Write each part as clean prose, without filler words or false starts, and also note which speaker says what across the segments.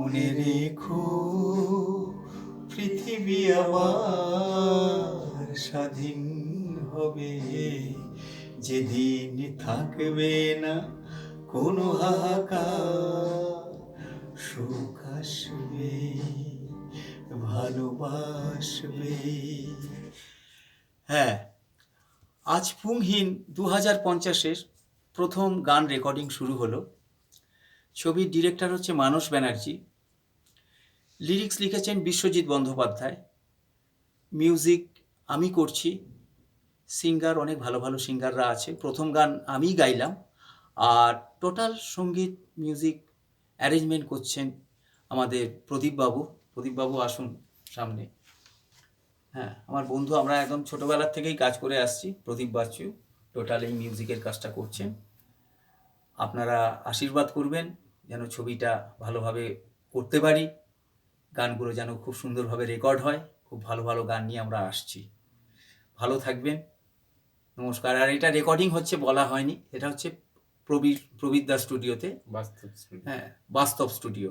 Speaker 1: মনে রেখো পৃথিবী আবার স্বাধীন হবে, যেদিন থাকবে না কোনো হাহাকার, সুখ আসবে, ভালোবাসবে। হ্যাঁ, আজ পুংহীন 2050-এর প্রথম গান রেকর্ডিং শুরু হলো। ছবির ডিরেক্টর হচ্ছে মানস ব্যানার্জি, লিরিক্স লিখেছেন বিশ্বজিৎ বন্দ্যোপাধ্যায়, মিউজিক আমি করছি, সিঙ্গার অনেক ভালো ভালো সিঙ্গাররা আছে। প্রথম গান আমিই গাইলাম, আর টোটাল সঙ্গীত মিউজিক অ্যারেঞ্জমেন্ট করছেন আমাদের প্রদীপবাবু। প্রদীপবাবু আসুন সামনে। হ্যাঁ, আমার বন্ধু, আমরা একদম ছোটোবেলার থেকেই কাজ করে আসছি। প্রদীপ বাচ্চু টোটাল এই মিউজিকের কাজটা করছেন। আপনারা আশীর্বাদ করবেন যেন ছবিটা ভালোভাবে করতে পারি, গানগুলো যেন খুব সুন্দরভাবে রেকর্ড হয়। খুব ভালো ভালো গান নিয়ে আমরা আসছি। ভালো থাকবেন, নমস্কার। আর এটা রেকর্ডিং হচ্ছে বলা হয়নি, এটা হচ্ছে প্রবীরদা স্টুডিওতে, হ্যাঁ, বাস্তব স্টুডিও।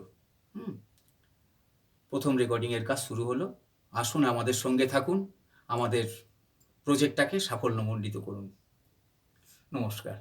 Speaker 1: প্রথম রেকর্ডিংয়ের কাজ শুরু হলো। আসুন, আমাদের সঙ্গে থাকুন, আমাদের প্রজেক্টটাকে সাফল্যমণ্ডিত করুন। নমস্কার।